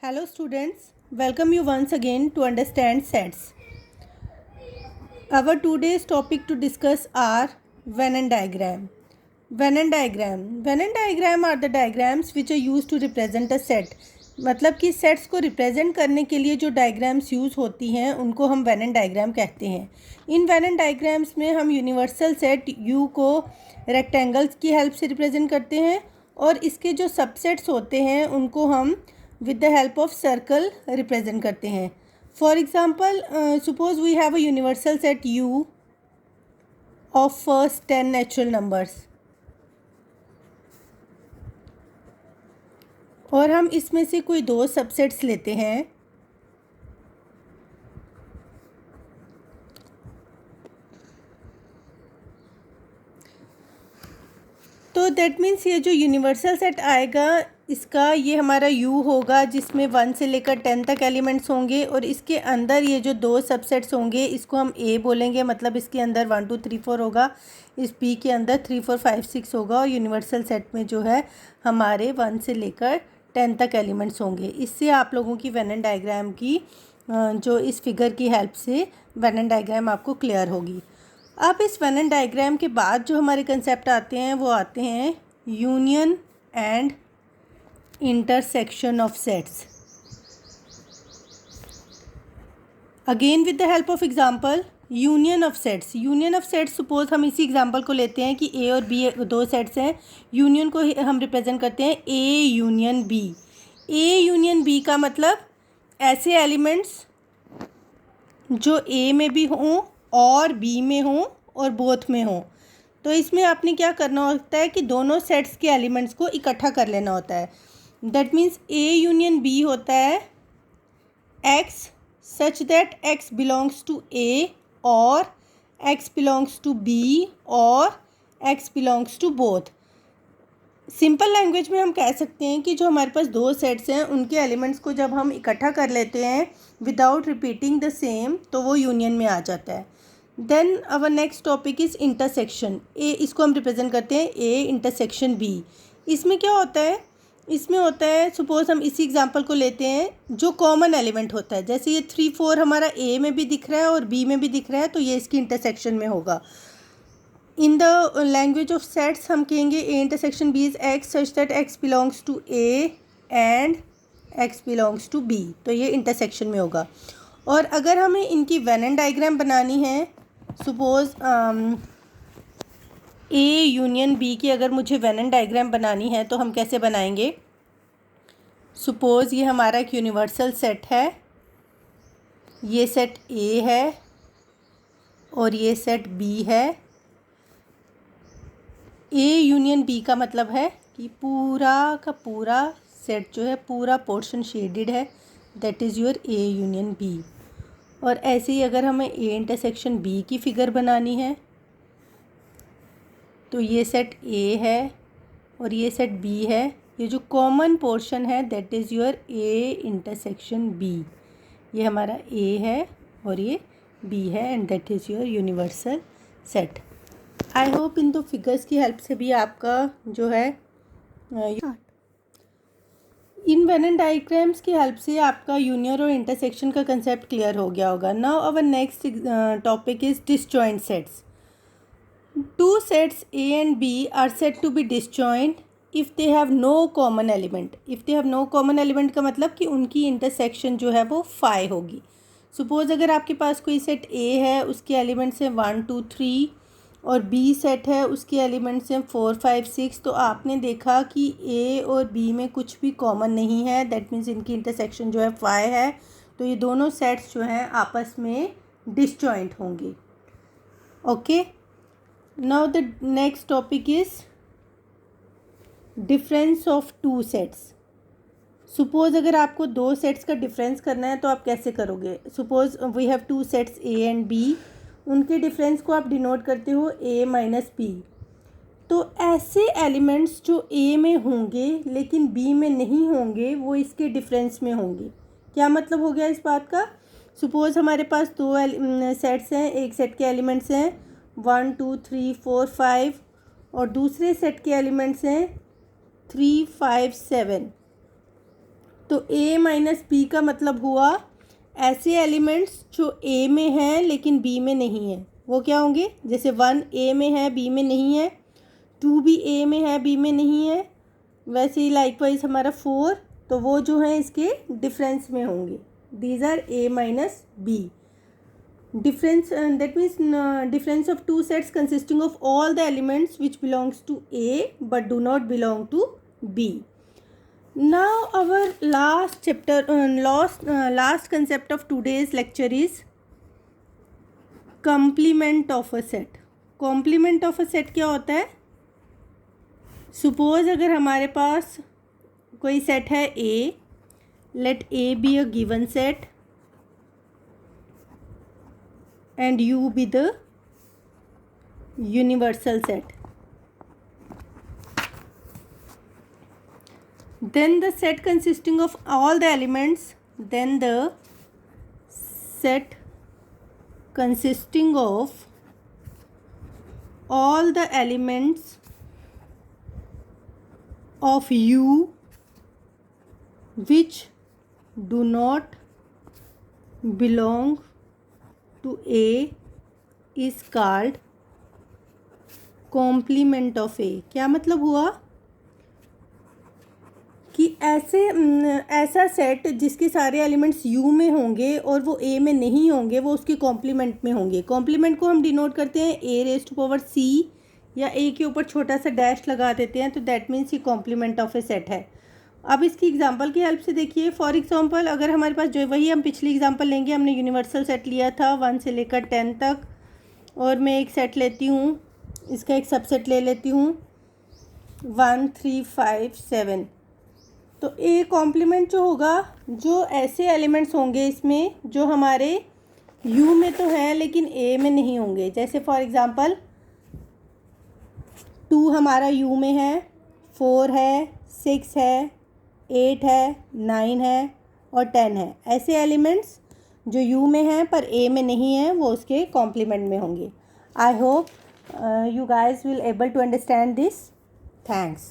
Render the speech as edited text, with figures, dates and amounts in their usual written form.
Hello students, welcome you once again to understand sets. Our today's topic to discuss are Venn and diagram. Venn and diagram are the diagrams which are used to represent a set. मतलब कि sets को represent करने के लिए जो diagrams use होती हैं उनको हम वेन एंड डायग्राम कहते हैं. इन वेन एंड डायग्राम्स में हम यूनिवर्सल सेट यू को रेक्टेंगल्स की हेल्प से रिप्रेजेंट करते हैं और इसके जो सबसेट्स होते हैं उनको हम with the help of circle represent करते हैं. For example, suppose we have a universal set U of first 10 natural numbers और हम इसमें से कोई दो सबसेट्स लेते हैं. तो दैट मीन्स ये जो यूनिवर्सल सेट आएगा इसका ये हमारा U होगा जिसमें 1 से लेकर 10 तक एलिमेंट्स होंगे और इसके अंदर ये जो दो सबसेट्स होंगे इसको हम A बोलेंगे. मतलब इसके अंदर 1 2 3 4 होगा, इस B के अंदर 3 4 5 6 होगा और यूनिवर्सल सेट में जो है हमारे 1 से लेकर 10 तक एलिमेंट्स होंगे. इससे आप लोगों की वेन एंड डायग्राम की जो इस फिगर की हेल्प से वेन एंड डायग्राम आपको क्लियर होगी. अब इस वेन एंड डायग्राम के बाद जो हमारे कंसेप्ट आते हैं वो आते हैं union and intersection of sets. Again with the help of example, union of sets. Union of sets suppose हम इसी एग्जांपल को लेते हैं कि A और B दो सेट्स हैं. यूनियन को हम रिप्रेजेंट करते हैं A union B. A union B का मतलब ऐसे एलिमेंट्स जो A में भी हों और B में हों और बोथ में हों. तो इसमें आपने क्या करना होता है कि दोनों सेट्स के एलिमेंट्स को इकट्ठा कर लेना होता है. That means A union B होता है X such that X belongs to A और X बिलोंग्स टू B और X belongs to both. Simple language में हम कह सकते हैं कि जो हमारे पास दो सेट्स हैं उनके एलिमेंट्स को जब हम इकट्ठा कर लेते हैं विदाउट रिपीटिंग द सेम तो वो यूनियन में आ जाता है. Then our next topic is intersection. इसको हम रिप्रेजेंट करते हैं A इंटरसेक्शन B. इसमें क्या होता है, इसमें होता है सपोज हम इसी एग्जांपल को लेते हैं जो कॉमन एलिमेंट होता है. जैसे ये 3 4 हमारा A में भी दिख रहा है और B में भी दिख रहा है तो ये इसकी इंटरसेक्शन में होगा. In the language of sets हम कहेंगे A intersection B is X such that X belongs to A and X belongs to B. तो ये इंटरसेक्शन में होगा. और अगर हमें इनकी वेन एंड डायग्राम बनानी है सपोज A यूनियन B की अगर मुझे वेन एंड डायग्राम बनानी है तो हम कैसे बनाएंगे. सपोज़ ये हमारा एक यूनिवर्सल सेट है, ये सेट A है और ये सेट B है. A यूनियन B का मतलब है कि पूरा का पूरा सेट जो है पूरा पोर्शन शेडेड है, that is your A union B. और ऐसे ही अगर हमें A इंटरसेक्शन B की फ़िगर बनानी है तो ये सेट A है और ये सेट B है. ये जो कॉमन पोर्शन है that is your A intersection B. ये हमारा A है और ये B है and that is your universal set. I hope इन दो फिगर्स की हेल्प से भी आपका जो है इन वेन एंड डायग्राम्स की हेल्प से आपका यूनियन और इंटरसेक्शन का कंसेप्ट क्लियर हो गया होगा. Now our next topic is disjoint sets. Two sets A and B are said to be disjoint if they have no common element. If they have no common element का मतलब कि उनकी intersection जो है वो फाई होगी. Suppose अगर आपके पास कोई सेट A है उसके एलिमेंट्स हैं 1 2 3 और B सेट है उसके एलिमेंट्स हैं 4 5 6. तो आपने देखा कि A और B में कुछ भी कॉमन नहीं है, दैट मीन्स इनकी इंटरसेक्शन जो है फाई है. तो ये दोनों सेट्स जो हैं आपस में डिसजॉइंट होंगे. Okay. Now the next topic is difference of two sets. Suppose अगर आपको दो सेट्स का डिफरेंस करना है तो आप कैसे करोगे. Suppose we have two sets A and B. उनके डिफरेंस को आप डिनोट करते हो A माइनस B. तो ऐसे एलिमेंट्स जो A में होंगे लेकिन B में नहीं होंगे वो इसके डिफरेंस में होंगे. क्या मतलब हो गया इस बात का. Suppose हमारे पास दो सेट्स हैं, एक सेट के एलिमेंट्स हैं 1 2 3 4 5 और दूसरे सेट के एलिमेंट्स हैं 3 5 7. तो a माइनस बी का मतलब हुआ ऐसे एलिमेंट्स जो a में हैं लेकिन b में नहीं है, वो क्या होंगे? जैसे 1 a में है b में नहीं है, 2 भी a में है b में नहीं है, वैसे ही लाइकवाइज हमारा 4, तो वो जो है इसके डिफरेंस में होंगे. These are a minus b. Difference, that means difference of two sets consisting of all the elements which belongs to A but do not belong to B. Now our last chapter, last concept of today's lecture is complement of a set. Complement of a set क्या होता है? Suppose अगर हमारे पास कोई set है A, let A be a given set and U be the universal set. Then the set consisting of all the elements, then the set consisting of all the elements of U which do not belong to A is called complement of A. क्या मतलब हुआ कि ऐसा set जिसके सारे elements U में होंगे और वो A में नहीं होंगे, वो उसके कॉम्प्लीमेंट में होंगे. कॉम्प्लीमेंट को हम डिनोट करते हैं a⁻c या A के ऊपर छोटा सा डैश लगा देते हैं, तो दैट मीन्स ये कॉम्प्लीमेंट ऑफ ए सेट है. अब इसकी एग्जांपल की हेल्प से देखिए. फॉर एग्जांपल अगर हमारे पास जो वही हम पिछली एग्जांपल लेंगे, हमने यूनिवर्सल सेट लिया था 1 से लेकर 10 तक, और मैं एक सेट लेती हूँ, इसका एक सबसेट ले लेती हूँ 1 3 5 7. तो ए कॉम्प्लीमेंट जो होगा, जो ऐसे एलिमेंट्स होंगे इसमें जो हमारे यू में तो हैं लेकिन ए में नहीं होंगे. जैसे फॉर एग्जांपल 2 हमारा यू में है, 4 है, 6 है, 8 है, 9 है और 10 है. ऐसे एलिमेंट्स जो यू में हैं पर ए में नहीं है, वो उसके कॉम्प्लीमेंट में होंगे. I hope you guys will able to understand this. Thanks.